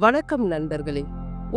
வணக்கம் நண்பர்களே.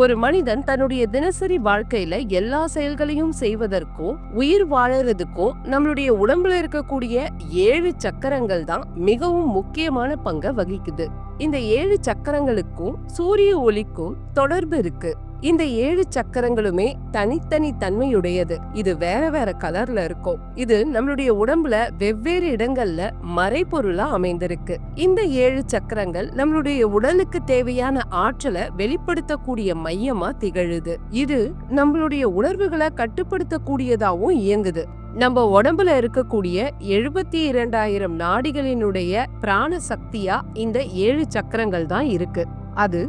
ஒரு மனிதன் தன்னுடைய தினசரி வாழ்க்கையில எல்லா செயல்களையும் செய்வதற்கும் உயிர் வாழறதுக்கும் நம்மளுடைய உடம்புல இருக்கக்கூடிய 7 சக்கரங்கள் தான் மிகவும் முக்கியமான பங்கை வகிக்குது. இந்த 7 சக்கரங்களுக்கும் சூரிய ஒளிக்கும் தொடர்பு இருக்கு. இந்த 7 சக்கரங்களுமே தனித்தனி தன்மையுடையது. இது வேற வேற கலர்ல இருக்கும். இது நம்மளுடைய உடம்புல வெவ்வேறு இடங்கள்ல மறைபொருளா அமைந்திருக்கு. இந்த 7 சக்கரங்கள் நம்மளுடைய உடலுக்கு தேவையான ஆற்றலை வெளிப்படுத்தக்கூடிய மையமா திகழுது. இது நம்மளுடைய உணர்வுகளை கட்டுப்படுத்தக்கூடியதாவும் இயங்குது. நம்ம உடம்புல இருக்கக்கூடிய 72,000 நாடிகளினுடைய பிராண சக்தியா இந்த 7 சக்கரங்கள் தான் இருக்கு. அது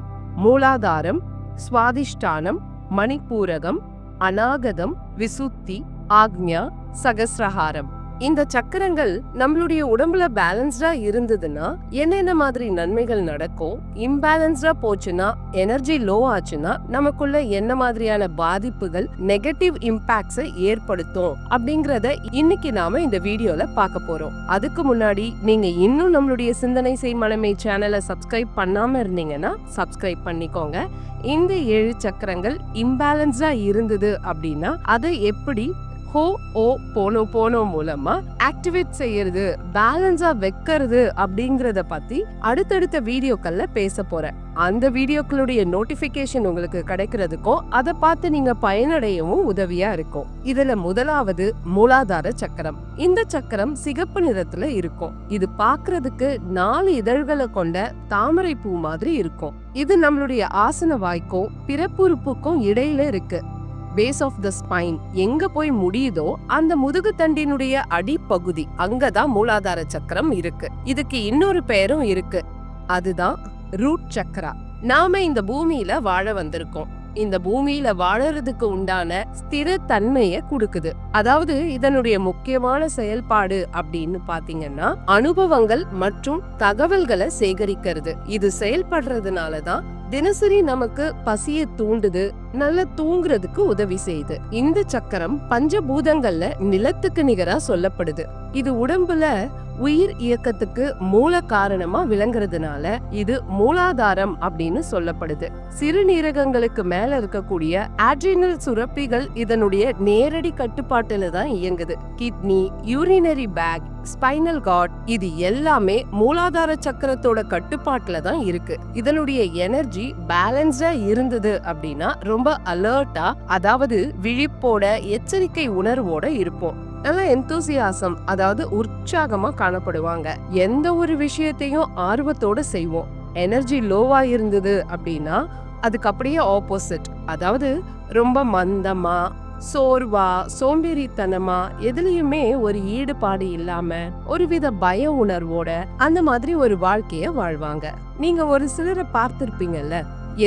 மூலாதாரம், ஸ்வாதிஷ்டானம், மணிப்பூரகம், அநாகதம், விசுத்தி, ஆக்ஞா, சகஸ்ரஹாரம். இந்த சக்கரங்கள் நம்மளுடைய உடம்புல பேலன்ஸ்டா இருந்ததுன்னா என்னென்ன மாதிரி நன்மைகள் நடக்கும், இம்பேலன்ஸ்டா போச்சுன்னா, எனர்ஜி லோ ஆச்சுன்னா நமக்குள்ள என்ன மாதிரியான பாதிப்புகள், நெகட்டிவ் இம்பாக்ட்ஸை ஏற்படுத்தும் அப்படிங்கறத இன்னைக்கு நாம இந்த வீடியோல பார்க்க போறோம். அதுக்கு முன்னாடி நீங்க இன்னும் நம்மளுடைய சிந்தனை செய் மனமே சேனலை சப்ஸ்கிரைப் பண்ணாம இருந்தீங்கன்னா சப்ஸ்கிரைப் பண்ணிக்கோங்க. இந்த 7 சக்கரங்கள் இம்பேலன்ஸ்டா இருந்தது அப்படின்னா அதை எப்படி ஹோ ஓ போனோ போனோ மூலமா ஆக்டிவேட் செய்யறது, பேலன்ஸா வைக்கிறது அப்படிங்கறத பத்தி அடுத்தடுத்த வீடியோக்கள்ல பேச போறேன். அந்த வீடியோக்களுடைய நோட்டிபிகேஷன் உங்களுக்கு கிடைக்கிறதுக்கும் அதை பார்த்து நீங்க பயனடையவும் உதவியா இருக்கும். இதுல முதலாவது மூலாதார சக்கரம். இந்த சக்கரம் சிகப்பு நிறத்துல இருக்கும். இது பாக்குறதுக்கு 4 இதழ்களை கொண்ட தாமரை பூ மாதிரி இருக்கும். இது நம்மளுடைய ஆசன வாய்க்கும் பிறப்புறுப்புக்கும் இடையில இருக்கு. பேஸ் ஆஃப் த ஸ்பைன் எங்க போய் முடியுதோ அந்த முதுகு தண்டினுடைய அடிப்பகுதி, அங்கதான் மூலாதார சக்கரம் இருக்கு. இதுக்கு இன்னொரு பெயரும் இருக்கு, அதுதான் ரூட் சக்கரா. நாம இந்த பூமியில வாழ வந்திருக்கோம். இந்த பூமியில வாழறதுக்கு உண்டான ஸ்திர தன்மையை கொடுக்குது. அதாவது இதனுடைய முக்கியமான செயல்பாடு அப்படின்னு பாத்தீங்கன்னா அனுபவங்கள் மற்றும் தகவல்களை சேகரிக்கிறது. இது செயல்படுறதுனாலதான் தினசரி நமக்கு பசியை தூண்டுது, நல்ல தூங்குறதுக்கு உதவி செய்யுது. இந்த சக்கரம் பஞ்சபூதங்கள்ல நிலத்துக்கு நிகரா சொல்லப்படுது. இது உடம்புல உயிர் இயக்கத்துக்கு மூல காரணமா விளங்குறதுனால இது மூலாதாரம் அப்படின்னு சொல்லப்படுது. சிறுநீரகங்களுக்கு மேல இருக்கக்கூடிய ஆட்ரினல் சுரப்பிகள் இதனுடைய நேரடி கட்டுப்பாட்டுல தான் இயங்குது. Kidney, urinary bag, spinal cord இது எல்லாமே மூலாதார சக்கரத்தோட கட்டுப்பாட்டுல தான் இருக்கு. இதனுடைய எனர்ஜி பேலன்ஸ்டா இருந்தது அப்படின்னா ரொம்ப அலர்ட்டா, அதாவது விழிப்போட, எச்சரிக்கை உணர்வோட இருப்போம். நல்ல எந்தூசியாசம், அதாவது உற்சாகமா காணப்படுவாங்க. எந்த ஒரு விஷயத்தையும் ஆர்வத்தோட செய்வோம். எனர்ஜி லோவா இருந்தது அப்படின்னா அதுக்கு அப்படியே ஆப்போசிட், அதாவது ரொம்ப மந்தமா, சோர்வா, சோம்பேறித்தனமா, எதுலயுமே ஒரு ஈடுபாடு இல்லாம ஒருவித பய உணர்வோட அந்த மாதிரி ஒரு வாழ்க்கைய வாழ்வாங்க. நீங்க ஒரு சிலரை பார்த்திருப்பீங்கல்ல,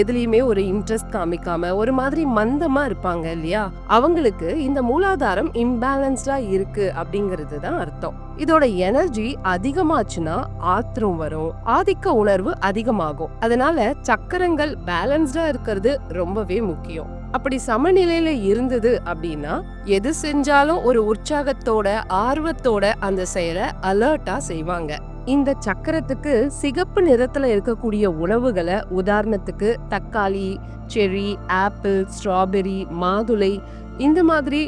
எதுலயுமே ஒரு இன்ட்ரெஸ்ட் காமிக்காம ஒரு மாதிரி மந்தமா இருப்பாங்க இல்லையா? அவங்களுக்கு இந்த மூலாதாரம் இம்பேலன்ஸ்டா இருக்கு அப்படிங்கிறது தான் அர்த்தம். இதோட எனர்ஜி அதிகமாச்சுன்னா ஆத்திரம் வரும், ஆதிக்க உணர்வு அதிகமாகும். அதனால சக்கரங்கள் பேலன்ஸ்டா இருக்கிறது ரொம்பவே முக்கியம். அப்படி சமநிலையில இருந்தது அப்படின்னா எது செஞ்சாலும் ஒரு உற்சாகத்தோட, ஆர்வத்தோட அந்த செயலை அலர்ட்டா செய்வாங்க. இந்த சக்கரத்துக்கு சிகப்பு நிறத்துல இருக்கக்கூடிய உணவுகளை, உதாரணத்துக்கு தக்காளி, செர்ரி, ஆப்பிள், ஸ்ட்ராபெரி, மாதுளை, இந்த மாதிரி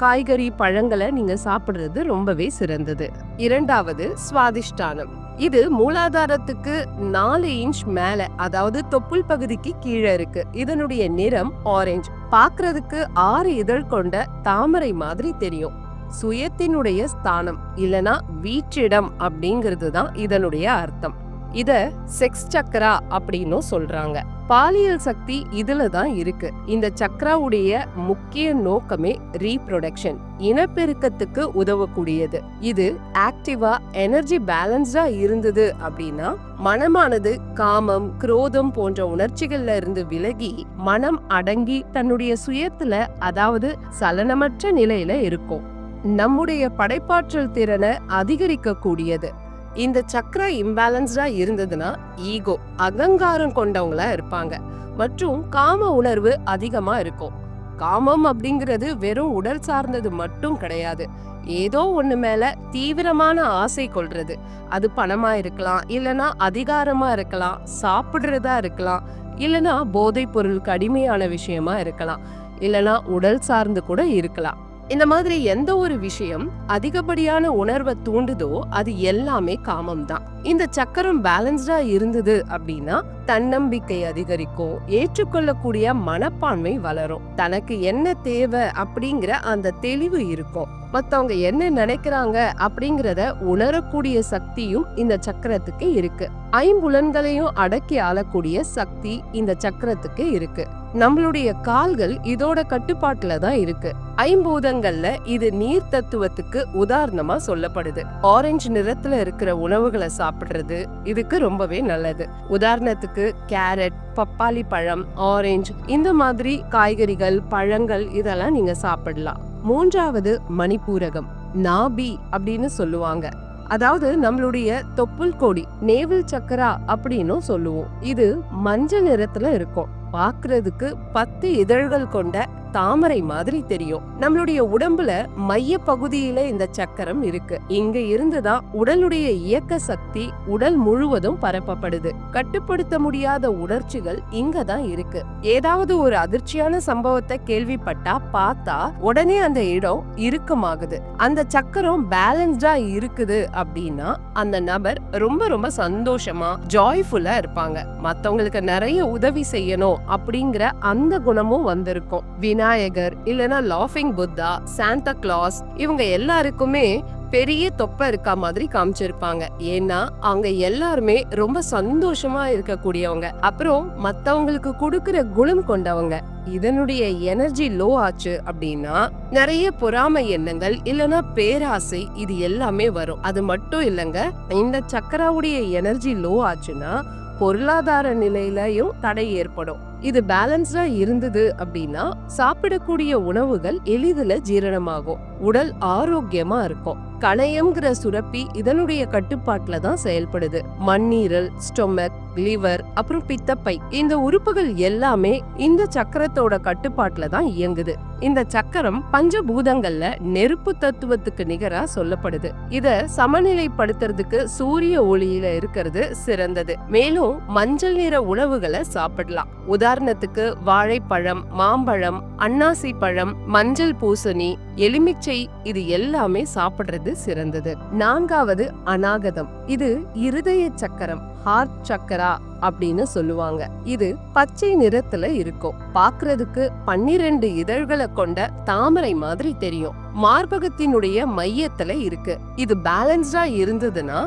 காய்கறி, பழங்களை நீங்க சாப்பிடுறது ரொம்பவே சிறந்தது. இரண்டாவது ஸ்வாதிஷ்டானம். இது மூலாதாரத்துக்கு 4 இன்ச் மேல, அதாவது தொப்புள் பகுதிக்கு கீழே இருக்கு. இதனுடைய நிறம் ஆரஞ்சு. பாக்குறதுக்கு 6 இதழ் கொண்ட தாமரை மாதிரி தெரியும். சுயத்தினுடைய ஸ்தானம் இல்லனா வீற்றிடம் அப்படிங்கிறது தான் இதனுடைய அர்த்தம். இத செக்ஸ் சக்கரா அப்படின்னும் சொல்றாங்க. பாலியல் சக்தி இதுல தான் இருக்கு. இந்த சக்கராவுடைய முக்கிய நோக்கமே ரீப்ரொடக்ஷன், இனப்பெருக்கத்துக்கு உதவக்கூடியது. இது ஆக்டிவா, எனர்ஜி பேலன்ஸ்டா இருந்தது அப்படின்னா மனமானது காமம், குரோதம் போன்ற உணர்ச்சிகள்ல இருந்து விலகி மனம் அடங்கி தன்னுடைய சுயத்துல, அதாவது சலனமற்ற நிலையில இருக்கும். நம்முடைய படைப்பாற்றல் திறனை அதிகரிக்க கூடியது. இந்த சக்கரா இம்பேலன்ஸ்டா இருந்ததுன்னா ஈகோ, அகங்காரம் கொண்டவங்களா இருப்பாங்க மற்றும் காம உணர்வு அதிகமா இருக்கும். காமம் அப்படிங்கிறது வெறும் உடல் சார்ந்தது மட்டும் கிடையாது. ஏதோ ஒண்ணு மேல தீவிரமான ஆசை கொள்றது. அது பணமா இருக்கலாம், இல்லனா அதிகாரமா இருக்கலாம், சாப்பிடுறதா இருக்கலாம், இல்லனா போதைப் பொருளுக்கு அடிமையான விஷயமா இருக்கலாம், இல்லனா உடல் சார்ந்து கூட இருக்கலாம். இந்த மாதிரி எந்த ஒரு விஷயம் அதிகப்படியான உணர்வை தூண்டுதோ அது எல்லாமே காமம் தான். இந்த சக்கரம் பேலன்ஸ்டா இருந்தது அப்படின்னா தன்னம்பிக்கை அதிகரிக்கும், ஏற்றுக்கொள்ளக்கூடிய மனப்பான்மை வளரும், தனக்கு என்ன தேவை அப்படிங்கிற அந்த தெளிவு இருக்கும், மத்தவங்க என்ன நினைக்கிறாங்க அப்படிங்கறத உணரக்கூடிய சக்தியும் இந்த சக்கரத்துக்கு இருக்கு. ஐம்புலன்களையும் அடக்கி ஆளக்கூடிய சக்தி இந்த சக்கரத்துக்கு இருக்கு. நம்மளுடைய கால்கள் இதோட கட்டுப்பாட்டுல தான் இருக்கு. ஐம்பூதங்கள்ல இது நீர் தத்துவத்துக்கு உதாரணமா சொல்லப்படுது. ஆரஞ்சு நிறத்துல இருக்கிற உணவுகளை சாப்பிடுறது இதுக்கு ரொம்பவே நல்லது. உதாரணத்துக்கு கேரட், பப்பாளி பழம், ஆரஞ்சு இந்த மாதிரி காய்கறிகள், பழங்கள் இதெல்லாம் நீங்க சாப்பிடலாம். மூன்றாவது மணிப்பூரகம், நாபி அப்படின்னு சொல்லுவாங்க. அதாவது நம்மளுடைய தொப்புள் கொடி, நேவில் சக்கரா அப்படின்னு சொல்லுவோம். இது மஞ்சள் நிறத்துல இருக்கும். பாக்குறதுக்கு 10 இதழ்கள் கொண்ட தாமரை மாதிரி தெரியும். நம்மளுடைய உடம்புல மைய பகுதியில இந்த சக்கரம் இருக்கு. இங்க இருந்துதான் உடலுடைய இயக்க சக்தி உடல் முழுவதும் பரப்பப்படுது. கட்டுப்படுத்த முடியாத உணர்ச்சிகள் இங்கதான் இருக்கு. ஏதாவது ஒரு அதிர்ச்சியான சம்பவத்தை கேள்விப்பட்டா பார்த்தா உடனே அந்த இடம் இறுக்கமாகுது. அந்த சக்கரம் பேலன்ஸ்டா இருக்குது அப்படின்னா அந்த நபர் ரொம்ப ரொம்ப சந்தோஷமா ஜாய்ஃபுல்லா இருப்பாங்க. மத்தவங்களுக்கு நிறைய உதவி செய்யணும் அப்படிங்கிற அந்த குணமும் வந்திருக்கும். விநாயகர் இல்லனா லாஃபிங் புத்தா, சாண்டா கிளாஸ் இவங்க எல்லாருக்குமே பெரிய தொப்பை இருக்க மாதிரி காமிச்சிருப்பாங்க. ஏன்னா அவங்க எல்லாருமே ரொம்ப சந்தோஷமா இருக்கக்கூடியவங்க, அப்புறம் மத்தவங்களுக்கு கொடுக்கிற குணம் கொண்டவங்க. இதனுடைய எனர்ஜி லோ ஆச்சு அப்படின்னா நிறைய பொறாமை எண்ணங்கள் இல்லனா பேராசை இது எல்லாமே வரும். அது மட்டும் இல்லங்க, இந்த சக்கராவுடைய எனர்ஜி லோ ஆச்சுன்னா பொருளாதார நிலையிலயும் தடை ஏற்படும். இது பேலன்ஸ்டா இருந்தது அப்படின்னா சாப்பிடக்கூடிய உணவுகள் எளிதில் ஜீரணமாகும், உடல் ஆரோக்கியமா இருக்கும். கணையம்ங்கிற சுரப்பி இதனுடைய கட்டுப்பாட்டுல தான் செயல்படுது. மண்ணீரல், ஸ்டொமக், லிவர் அப்புறம் பித்தப்பை இந்த உறுப்புகள் எல்லாமே இந்த சக்கரத்தோட கட்டுப்பாட்டுல தான் இயங்குது. இந்த சக்கரம் பஞ்சபூதங்கள்ல நெருப்பு தத்துவத்துக்கு நிகரா சொல்லப்படுது. இத சமநிலைப்படுத்துறதுக்கு சூரிய ஒளியில இருக்கிறது சிறந்தது. மேலும் மஞ்சள் நிற உணவுகளை சாப்பிடலாம். உதாரணத்துக்கு வாழைப்பழம், மாம்பழம், அன்னாசி பழம், மஞ்சள் பூசணி, எலுமிச்சை இது எல்லாமே சாப்பிடுறது சிறந்தது. நான்காவது அநாகதம், இது இருதய சக்கரம், ஹார்ட் சக்கரா அப்படின்னு சொல்லுவாங்க. இது பச்சை நிறத்துல இருக்கும். பாக்குறதுக்கு 12 இதழ்களை கொண்ட தாமரை மாதிரி தெரியும். மார்பகத்தினுடைய மையத்துல இருக்கு. இது பேலன்ஸ்டா இருந்ததுன்னா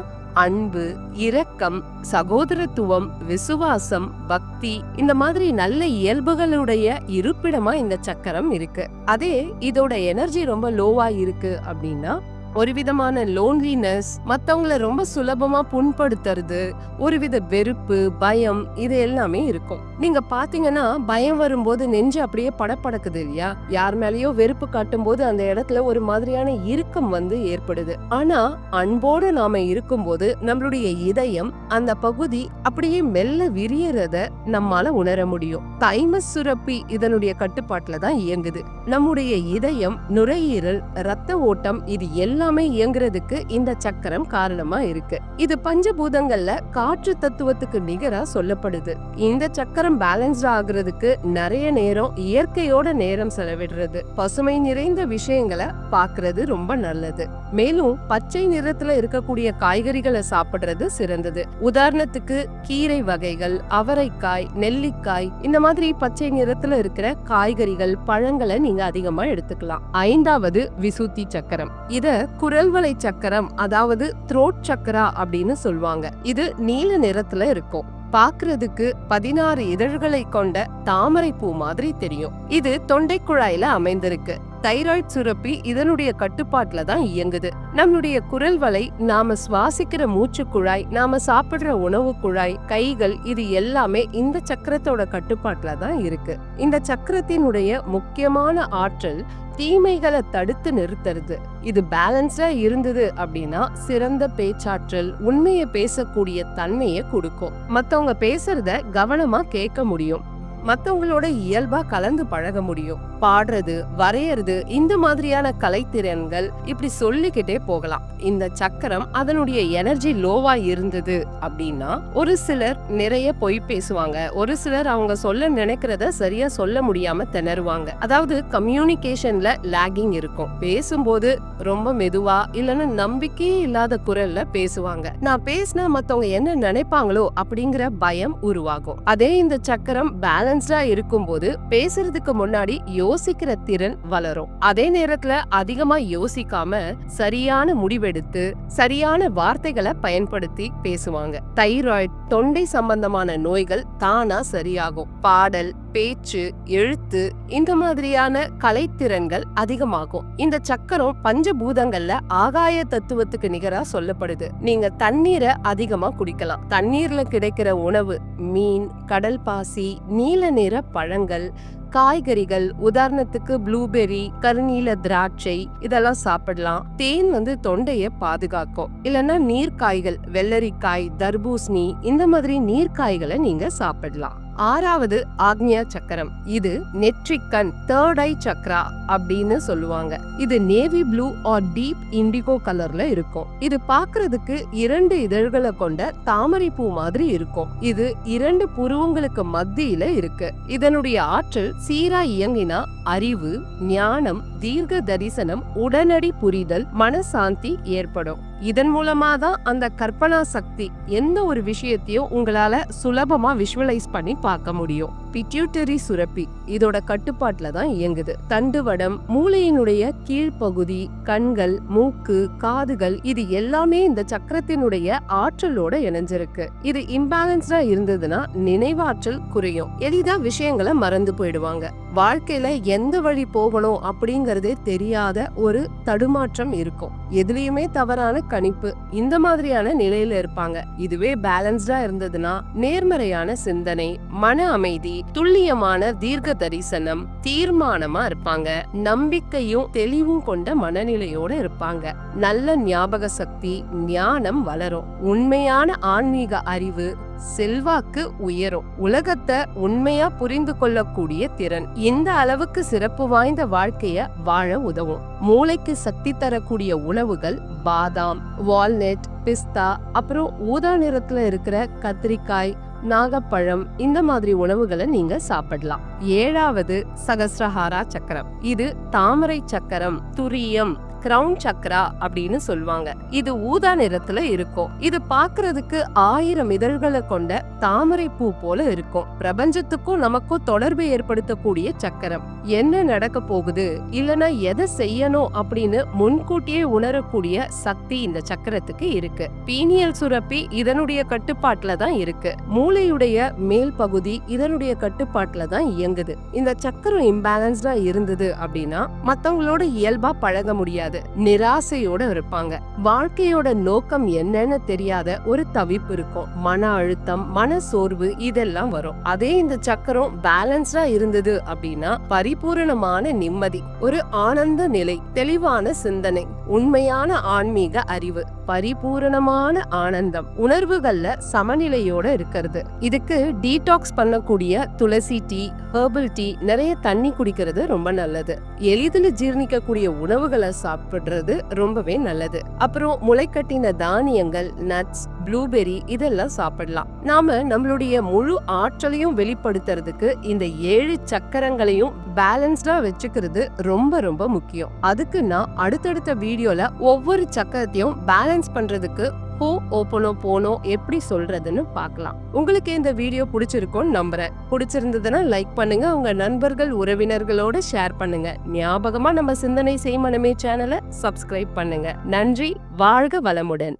அன்பு, இரக்கம், சகோதரத்துவம், விசுவாசம், பக்தி இந்த மாதிரி நல்ல இயல்புகளுடைய இருப்பிடமா இந்த சக்கரம் இருக்கு. அதே இதோட எனர்ஜி ரொம்ப லோவா இருக்கு அப்படின்னா ஒரு விதமான லோன்லினஸ், மத்தவங்கள ரொம்ப சுலபமா புண்படுத்துறது, ஒருவித வெறுப்பு, பயம் இது எல்லாமே இருக்கும். நீங்க பாத்தீங்கன்னா பயம் வரும்போது நெஞ்சு அப்படியே படபடக்குது இல்லையா? யார் மேலயோ வெறுப்பு காட்டும் போது அந்த இடத்துல ஒரு மாதிரியான இறுக்கம் வந்து ஏற்படுது. ஆனா அன்போடு நாம இருக்கும்போது நம்மளுடைய இதயம் அந்த பகுதி அப்படியே மெல்ல விரியறத நம்மால உணர முடியும். தைமஸ் சுரப்பி இதனுடைய கட்டுப்பாட்டுல தான் இயங்குது. நம்முடைய இதயம், நுரையீரல், ரத்த ஓட்டம் இது எல்லாமே இயங்குறதுக்கு இந்த சக்கரம் காரணமா இருக்கு. இது பஞ்சபூதங்கள்ல காற்று தத்துவத்துக்கு நிகரா சொல்லப்படுது. இந்த சக்கரம் பேலன்ஸ்ட் ஆகுறதுக்கு நிறைய நேரம் இயற்கையோட நேரம் செலவிடுறது, பசுமை நிறைந்த விஷயங்களை பாக்குறது ரொம்ப நல்லது. மேலும் பச்சை நிறத்துல இருக்கக்கூடிய காய்கறிகளை சாப்பிடுறது சிறந்தது. உதாரணத்துக்கு கீரை வகைகள், அவரைக்காய், நெல்லிக்காய் இந்த மாதிரி பச்சை நிறத்துல இருக்கிற காய்கறிகள், பழங்களை நீங்க அதிகமா எடுத்துக்கலாம். ஐந்தாவது விசுத்தி சக்கரம், இத குரல்வளை சக்கரம் அதாவது த்ரோட் சக்கரா அப்படின்னு சொல்லுவாங்க. இது நீல நிறத்துல இருக்கும். பாக்குறதுக்கு 16 இதழ்களை கொண்ட தாமரை பூ மாதிரி தெரியும். இது தொண்டை குழாயில அமைந்திருக்கு. தைராய்டு சுரப்பி இதனுடைய கட்டுப்பாட்டுல தான் இயங்குது. நம்மளுடைய குரல் வலை, நாம சுவாசிக்கிற மூச்சு குழாய், நாம சாப்பிடுற உணவு குழாய், கைகள் இது எல்லாமே இந்த சக்கரத்தோட கட்டுப்பாட்டுல தான் இருக்கு. இந்த சக்கரத்தினுடைய முக்கியமான ஆற்றல் தீமைகளை தடுத்து நிறுத்துறது. இது பேலன்ஸ்டா இருந்தது அப்படின்னா சிறந்த பேச்சாற்றல், உண்மையை பேசக்கூடிய தன்மையை கொடுக்கும். மத்தவங்க பேசுறத கவனமா கேட்க முடியும், மத்தவங்களோட இயல்பா கலந்து பழக முடியும். பாடுறது, வரையறது, இந்த மாதிரியான கலைத்திறன்கள் இப்படி சொல்லிக்கிட்டே போகலாம். இந்த சக்கரம் அதனுடைய எனர்ஜி லோவா இருந்தது அப்படின்னா ஒரு சிலர் நிறைய பொய் பேசுவாங்க, ஒரு சிலர் அவங்க சொல்ல நினைக்கிறத சரியா சொல்ல முடியாம திணறுவாங்க. அதாவது கம்யூனிகேஷன்ல லாகிங் இருக்கும். பேசும்போது ரொம்ப மெதுவா இல்லைன்னா நம்பிக்கையே இல்லாத குரல்ல பேசுவாங்க. நான் பேசினா மத்தவங்க என்ன நினைப்பாங்களோ அப்படிங்கிற பயம் உருவாகும். அதே இந்த சக்கரம் பேலன்ஸ்டா இருக்கும்போது பேசுறதுக்கு முன்னாடி யோசிக்கிற திறன் வளரும். அதே நேரத்துல அதிகமா யோசிக்காம சரியான முடிவெடுத்து சரியான வார்த்தைகளை பயன்படுத்தி பேசுவாங்க. தைராய்டு, தொண்டை சம்பந்தமான நோய்கள் தானா சரியாகும். பாடல், பேச்சு, எழுத்து, இந்த மாதிரியான கலைத்திறன்கள் அதிகமாகும். இந்த சக்கரம் பஞ்சபூதங்கள்ல ஆகாய தத்துவத்துக்கு நிகரா சொல்லப்படுது. நீங்க தண்ணீரை அதிகமா குடிக்கலாம். தண்ணீர்ல கிடைக்கிற உணவு மீன், கடல் பாசி, நீல நிற பழங்கள், காய்கறிகள், உதாரணத்துக்கு ப்ளூபெர்ரி, கருநீல திராட்சை, இதெல்லாம் சாப்பிடலாம். தேன் தொண்டைய பாதுகாக்கும். இல்லைன்னா நீர்க்காய்கள், வெள்ளரிக்காய், தர்பூசணி, இந்த மாதிரி நீர்க்காய்களை நீங்க சாப்பிடலாம். ஆறாவது ஆக்ஞா சக்கரம். இது நெற்றிக்கண், தேர்ட் ஐ சக்ரா அப்படின்னு சொல்லுவாங்க. இது navy blue R deep indigo கலர்ல இருக்கும். இது பாக்குறதுக்கு 2 இதழ்களை கொண்ட தாமரை பூ மாதிரி இருக்கும். இது 2 புருவங்களுக்கு மத்தியில இருக்கு. இதனுடைய ஆற்றல் சீரா இயங்கினா அறிவு, ஞானம், தீர்க்க தரிசனம், உடனடி புரிதல், மனசாந்தி ஏற்படும். இதன் மூலமா தான் அந்த கற்பனா சக்தி, எந்த ஒரு விஷயத்தையும் உங்களால சுலபமா விஷுவலைஸ் பண்ணி பார்க்க முடியும். பிட்யூட்டரி சுரப்பி இதோட கட்டுப்பாட்டுல தான் இயங்குது. தண்டுவடம், மூளையினுடைய கீழ்ப்பகுதி, கண்கள், மூக்கு, காதுகள், இது எல்லாமே இந்த சக்கரத்தினுடைய ஆற்றலோட இணைஞ்சிருக்கு. இது இம்பேலன்ஸ்டா இருந்ததுன்னா நினைவாற்றல் குறையும். எளிதா விஷயங்களை மறந்து போயிடுவாங்க. வாழ்க்கையில எந்த வழி போகணும் அப்படிங்கறதே தெரியாத ஒரு தடுமாற்றம் இருக்கும். எதுலயுமே தவறான கணிப்பு, இந்த மாதிரியான நிலையில இருப்பாங்க. இதுவே பேலன்ஸ்டா இருந்ததுன்னா நேர்மறையான சிந்தனை, மன அமைதி, துல்லியமான தீர்க்க தரிசனம், தீர்மானமா இருப்பாங்க. நம்பிக்கையும் தெளிவும் கொண்ட மனநிலையோட இருப்பாங்க. நல்ல ஞாபக சக்தி, ஞானம் வளரும். உண்மையான ஆன்மீக அறிவு, செல்வாக்கு உயரும். உலகத்தை உண்மையா புரிந்து கொள்ளக்கூடிய திறன் இந்த அளவுக்கு சிறப்பு வாய்ந்த வாழ்க்கைய வாழ உதவும். மூளைக்கு சக்தி தரக்கூடிய உணவுகள் பாதாம், வால்நட், பிஸ்தா, அப்புறம் ஊதா நிறத்துல இருக்கிற கத்திரிக்காய், நாகப்பழம், இந்த மாதிரி உணவுகளை நீங்க சாப்பிடலாம். ஏழாவது சகஸ்ரஹாரா சக்கரம். இது தாமரை சக்கரம், துரியம், கிரவுன் சக்கரா அப்படின்னு சொல்லுவாங்க. இது ஊதா நிறத்துல இருக்கும். இது பாக்குறதுக்கு 1000 இதழ்களை கொண்ட தாமரை பூ போல இருக்கும். பிரபஞ்சத்துக்கும் நமக்கும் தொடர்பை ஏற்படுத்தக்கூடிய சக்கரம். என்ன நடக்க போகுது இல்லனா எதை செய்யணும் அப்படின்னு முன்கூட்டியே உணரக்கூடிய சக்தி இந்த சக்கரத்துக்கு இருக்கு. பீனியல் சுரப்பி இதனுடைய கட்டுப்பாட்டுல தான் இருக்கு. மூளையுடைய மேல் பகுதி இதனுடைய கட்டுப்பாட்டுல தான் இயங்குது. இந்த சக்கரம் இம்பேலன்ஸ்டா இருந்தது அப்படின்னா மத்தவங்களோட இயல்பா பழக முடியாது. நிராசையோட இருப்பாங்க. வாழ்க்கையோட நோக்கம் என்னன்னு தெரியாத ஒரு தவிப்பு இருக்கும். மன அழுத்தம், மன சோர்வு, இதெல்லாம் வரும். அதே இந்த சக்கரம் பேலன்ஸ்டா இருந்தது அப்படின்னா பரிபூரணமான நிம்மதி, ஒரு ஆனந்த நிலை, தெளிவான சிந்தனை, உண்மையான ஆன்மீக அறிவு, பரிபூரணமான ஆனந்தம், உணர்வுகள்ல சமநிலையோட இருக்கிறது. இதுக்கு டீடாக்ஸ் பண்ணக்கூடிய துளசி டீ, ஹெர்பல் டீ, நிறைய தண்ணி குடிக்கிறது ரொம்ப நல்லது. எளிதில் ஜீர்ணிக்கக்கூடிய உணவுகளை சாப்பிடுறது ரொம்பவே நல்லது. அப்புறம் முளைக்கட்டின தானியங்கள், நட்ஸ், ப்ளூபெர்ரி, இதெல்லாம் சாப்பிடலாம். நாம நம்மளுடைய முழு ஆற்றலையும் வெளிப்படுத்துறதுக்கு இந்த 7 சக்கரங்களையும் பேலன்ஸ்டா வச்சுக்கிறது ரொம்ப ரொம்ப முக்கியம். அதுக்கு நான் அடுத்தடுத்த வீடியோல ஒவ்வொரு சக்கரத்தையும் பேலன்ஸ் பண்றதுக்கு ஹோ ஓபனோ போனோ எப்படி சொல்றதுன்னு பார்க்கலாம். உங்களுக்கு இந்த வீடியோ பிடிச்சிருக்கும்னு நம்புறேன். பிடிச்சிருந்ததுன்னா லைக் பண்ணுங்க, உங்க நண்பர்கள் உறவினர்களோட ஷேர் பண்ணுங்க. ஞாபகமா நம்ம சிந்தனை செய்மனமே சேனலை சப்ஸ்கிரைப் பண்ணுங்க. நன்றி. வாழ்க வளமுடன்.